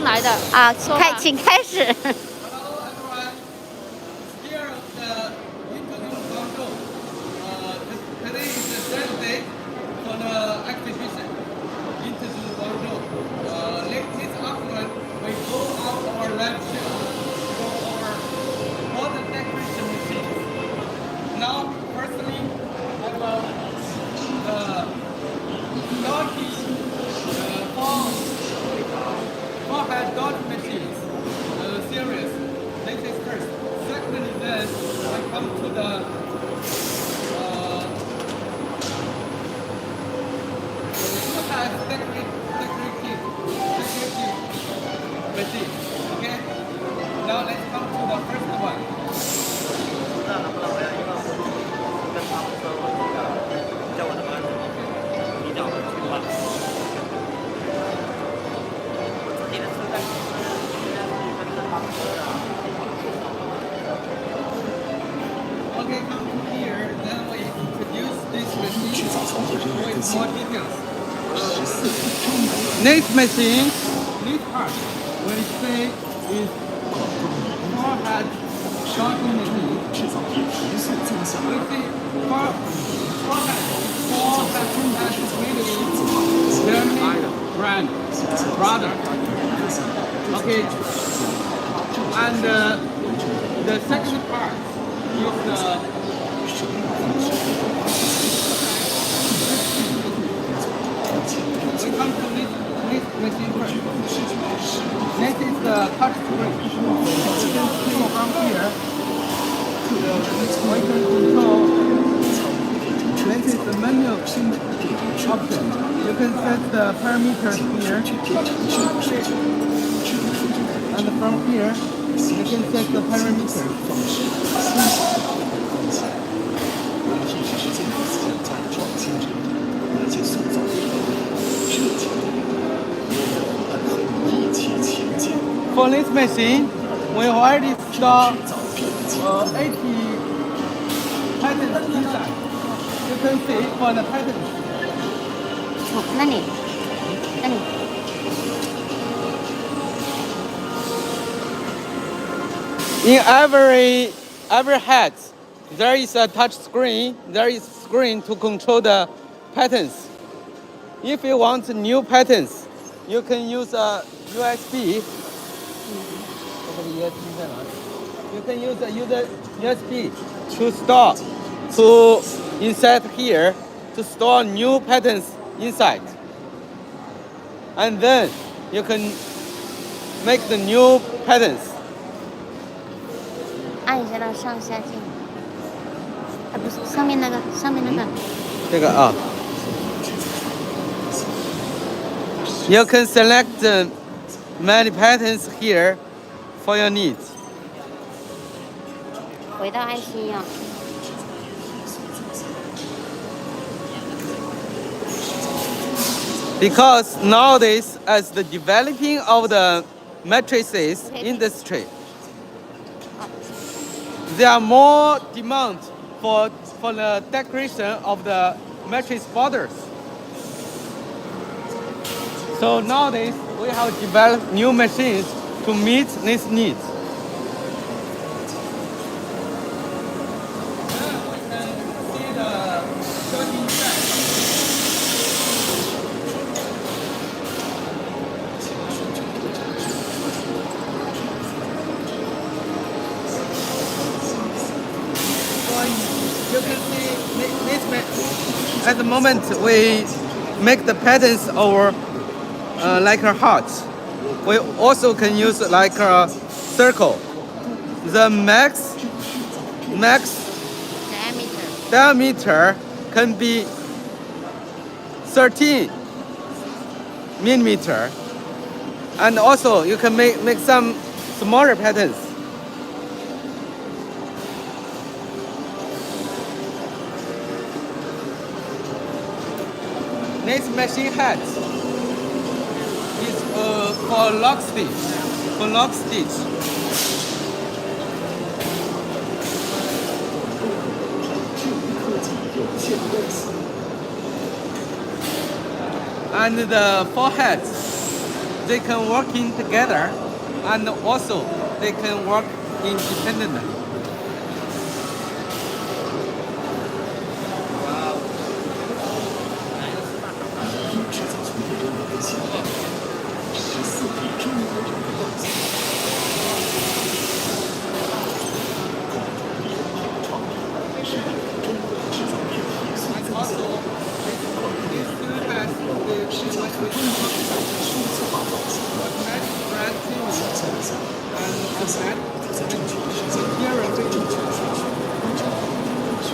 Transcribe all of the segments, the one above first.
来的啊，说吧请开始。Hello everyone. Here the interview Guangzhou. Today is the third day for the exhibition. Interview Guangzhou. This afternoon we go out our lab show for our modern decoration machines. Now, firstly, I will start forehead dot machines series. This is first. Secondly, then I come to the forehead decorative machine. Okay. Now let's come to the first one. Okay, come to here. Then we introduce this machine with more details. Next machine, this part, we say is forehead shortening machine. We see forehead is really German brand product. Okay, and the second part is the we come to this machine first. This is the touch screen. You can see from here. We can control. This is the menu option. You can set the parameters here. And from here, you can set the parameters. For this machine, we already saw 80 patterns inside. You can see for the patterns. 那你。 In every head, there is a touch screen. There is screen to control the patterns. If you want new patterns, you can use a USB. You can use a USB to store, to insert here, to store new patterns inside. And then you can make the new patterns. 按一下那个上下键，啊不是上面那个，这个啊。You can select many patterns here for your needs. 回到爱心呀。 Because nowadays, as the developing of the mattresses industry, there are more demand for the decoration of the mattress borders. So nowadays, we have developed new machines to meet these needs. You can see at the moment we make the patterns over like a heart. We also can use like a circle. The max diameter can be 13 millimeter, and also you can make some smaller patterns. This machine head is for lock stitch. And the forehead they can work in together, and also they can work independently. Wow. 制造从业中的新概念，是4D 知名的人物构想。共同理念的创立，是中国制造业艺术增色。是将中国制造业数字化转型，形象下，发现不在正确时间、正确顺序，完成科学。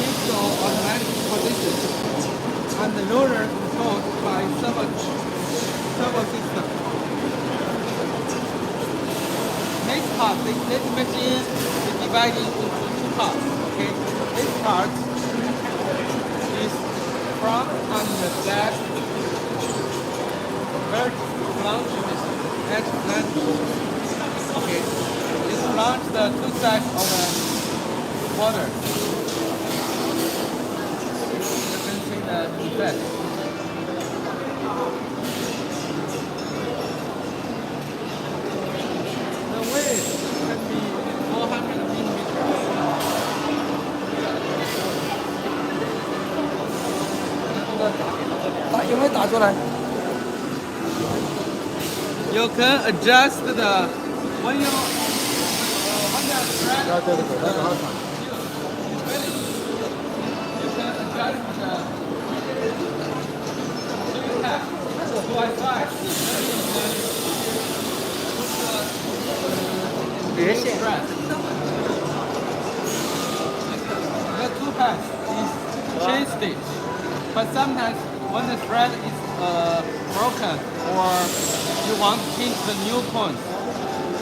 Install automatic position and the loader controlled by servo system. Next part, this machine is divided into 2 parts. Okay, this part is front and the back plunge machine. Edge plunge. Okay, this plunge the 2 sides of the water. You can see the effect. The width can be 400 millimeters. You can adjust the when the thread is ready, you can adjust the Wi-Fi. The 2 pads is chain stitch, but sometimes when the thread is broken or you want to change the new points,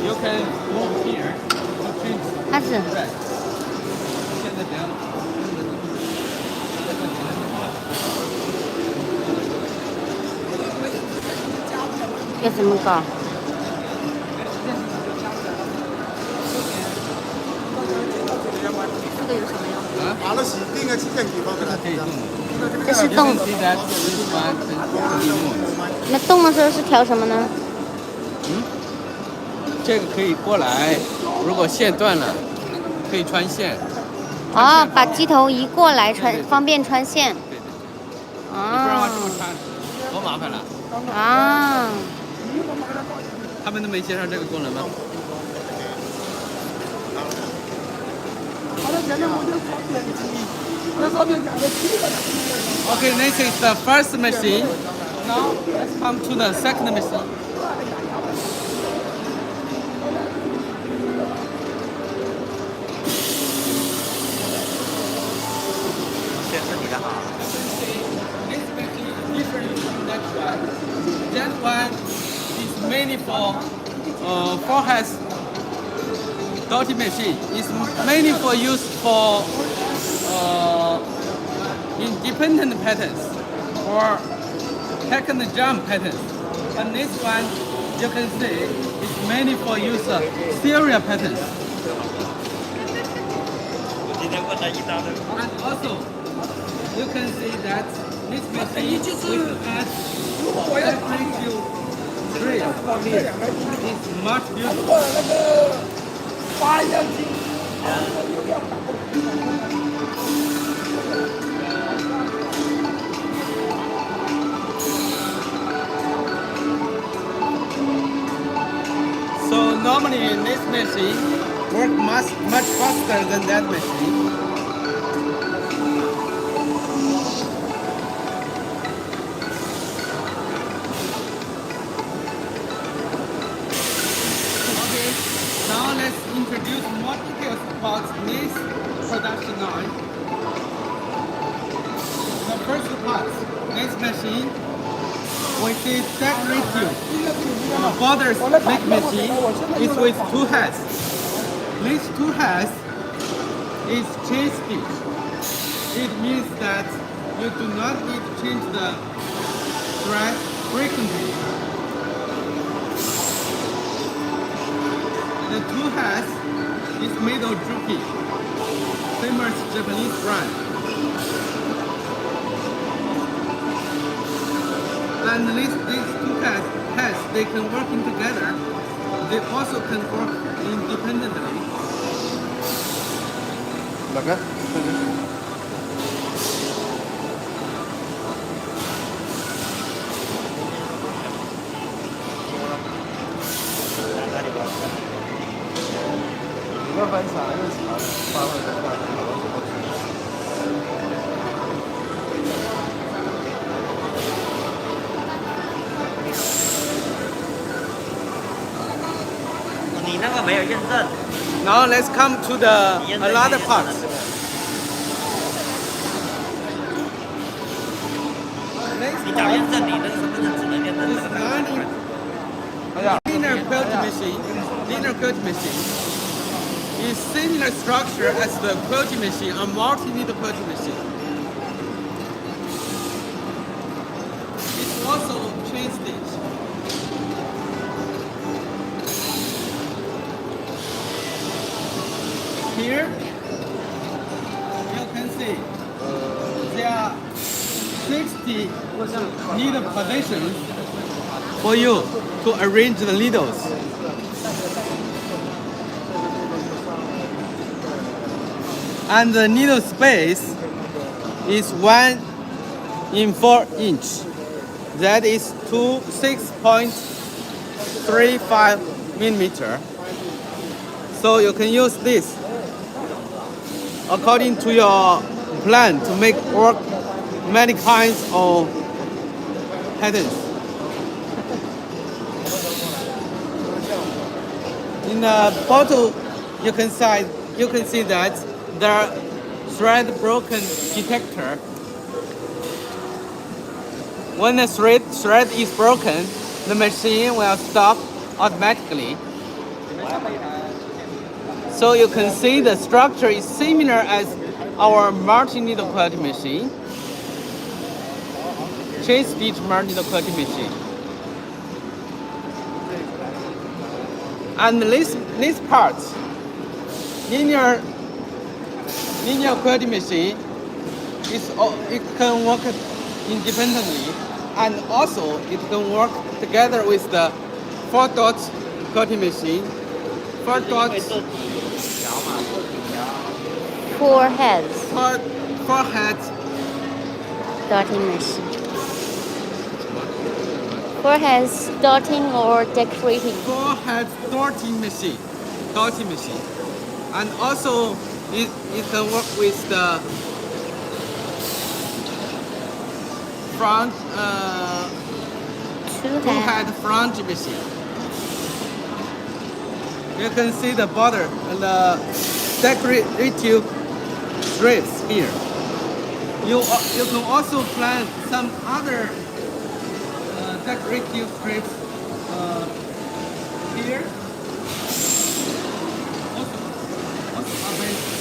you can move here to change the thread. 现在怎样？要怎么搞？这个有什么用？完了，洗定个气垫地方给它可以动的。这是动的。那动的时候是调什么呢？这个可以过来，如果线断了，可以穿线。哦，把机头移过来穿，方便穿线。对对对。你不让我这么穿，多麻烦了。啊。他们都没介绍这个功能吗？ Okay, this is the first machine. Now let's come to the second machine. This machine is different from that one. That one is mainly for forehead dotting machine. It's mainly for use for independent patterns or second jump patterns. And this one, you can see, is mainly for use serial patterns. And also, you can see that this machine with add is much beautiful. So normally this machine works much faster than that machine. Okay, now let's introduce more details about this production line. The first part, this machine, we see decorative borders make machine is with 2 heads. These 2 heads is chain stitch. It means that you do not need to change the thread frequently. The 2 heads is made of droopy, famous Japanese brand. And these two heads, they can work in together. They also can work independently. 哪个？ 要翻查又查，发挥的话，好多什么？你那个没有认证。 Now let's come to the another part. Next 你找认证，你那个身份证只能认证这 is 个单子。 linear quilt machine. Linear quilt machine is similar structure as the quilting machine, a multi-needle quilting machine. It's also chain stitch. Here, you can see there are 60 needle positions for you to arrange the needles. And the needle space is 1 in 4 inch. That is to 6.35 millimeter. So you can use this according to your plan to make work many kinds of patterns. In the photo, you can see that there are thread broken detector. When the thread is broken, the machine will stop automatically. So you can see the structure is similar as our multi-needle quilting machine, chain stitch multi-needle quilting machine. And this part, linear quilting machine, it can work independently, and also it can work together with the 4-dot quilting machine. 4-dot, 4 heads 4 heads, dotting machine. 4 heads dotting or decorating. 4 heads dotting machine, and also it can work with the front 2 two heads. head front machine. You can see the border and the decorative strips here. You can also plan some other decorative strips here. Also available.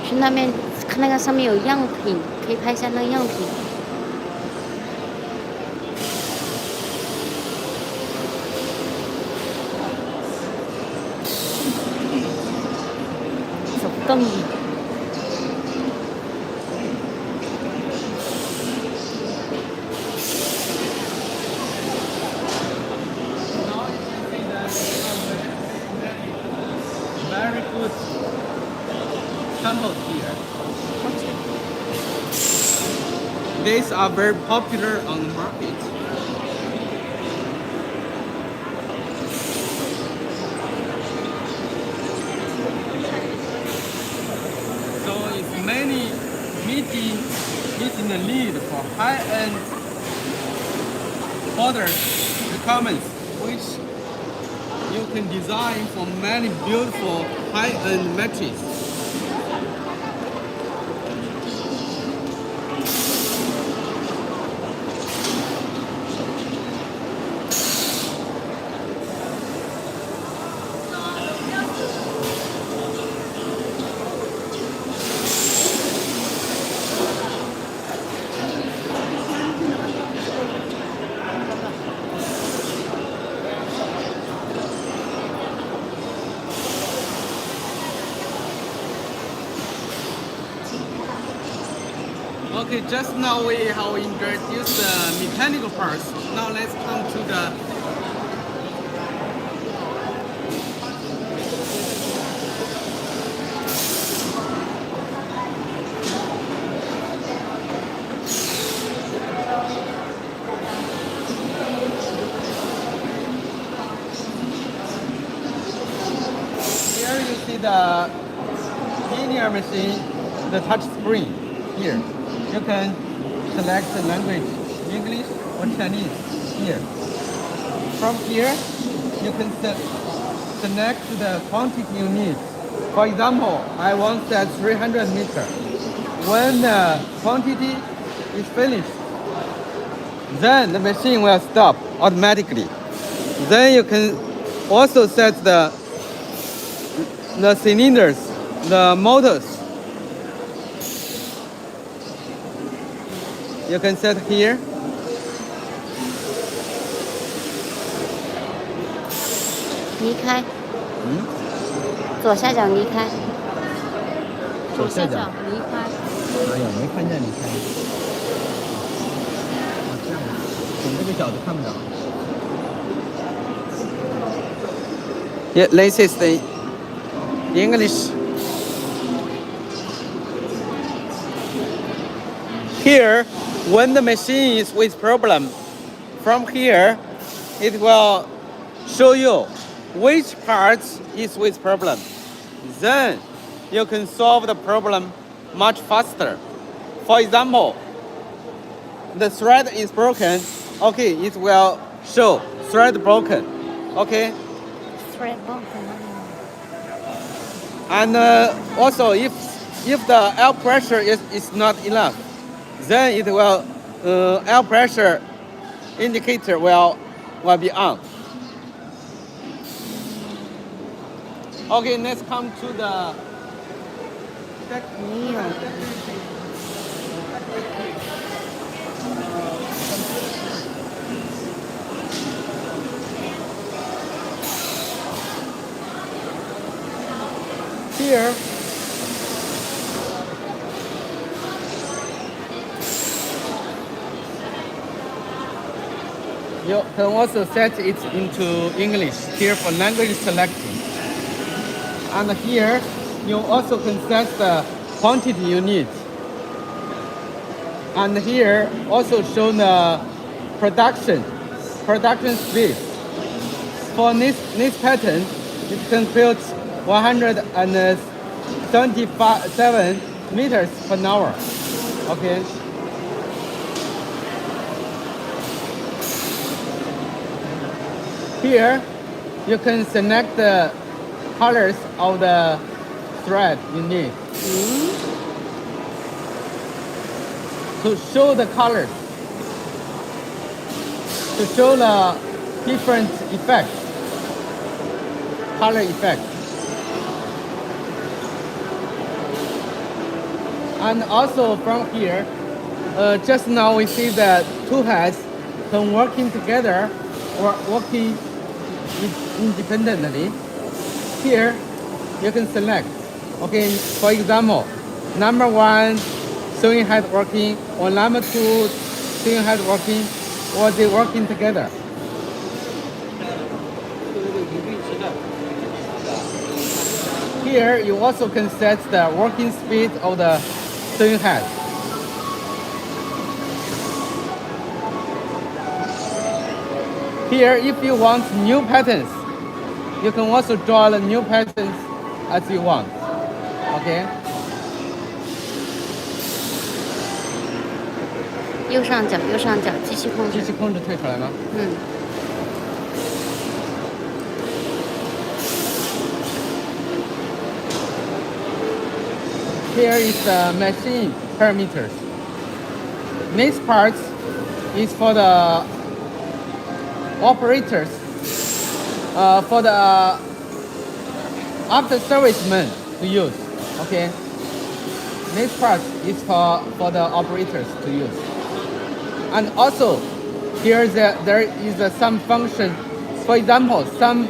去那边看那个上面有样品，可以拍一下那个样品。手动。 Very good samples here. These are very popular on the market. So it's many meeting the need for high-end border requirements, which you can design for many beautiful high-end mattresses. Okay, just now we have introduced the mechanical parts. Now let's come to the here you see the linear machine, the touch screen. Here you can select the language, English or Chinese. Here, from here you can select the quantity you need. For example, I want that 300 meter. When the quantity is finished, then the machine will stop automatically. Then you can also set the cylinders, the motors. You can set here. 离开，左下角离开，左下角离开。哎呀，没看见你开。这样，从这个角度看不着。Yeah, this is the English. Here, when the machine is with problem, from here, it will show you which parts is with problem. Then you can solve the problem much faster. For example, the thread is broken. Okay, it will show thread broken. Okay, Thread broken. and also if the air pressure is not enough, then it will air pressure indicator will be on. Okay, let's come to the here. You can also set it into English here for language selection. And here you also can set the quantity you need. And here also show the production speed. For this pattern, it can build 177 meters per hour. Okay. Here, you can select the colors of the thread you need. To show the colors, to show the different effects, color effects. And also from here, just now we see that two heads can working together or working independently. Here, you can select. Okay, for example, number 1, sewing head working, or number 2, sewing head working, or they working together. Here, you also can set the working speed of the sewing head. Here, if you want new patterns, you can also draw the new patterns as you want. Okay. 右上角，机器控制。机器控制退出来吗？ Here is the machine parameters. This part is for the operators, for the after servicemen to use. Okay. This part is for the operators to use. And also, here there is some function. For example, some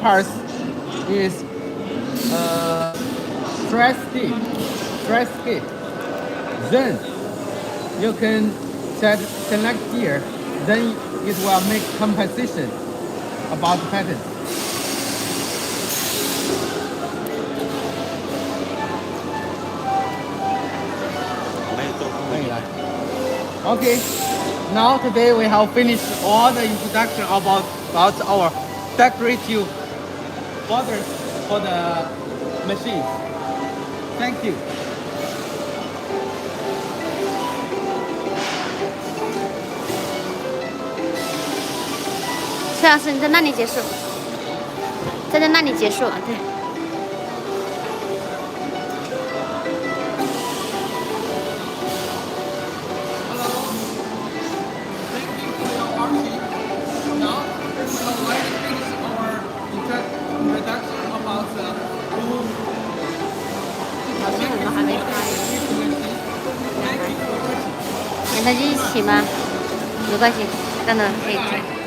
parts is thread stick. Then you can select here. Then it will make composition about the pattern. Okay. Now today we have finished all the introduction about our decorative borders for the machine. Thank you. 崔老师，你在那里结束，在那里结束，对。Thank you for your watching. Now, we would like to finish our introduction about room. 好像我们还没开， Thank you for watching. 连它一起吗？没关系，等等可以开。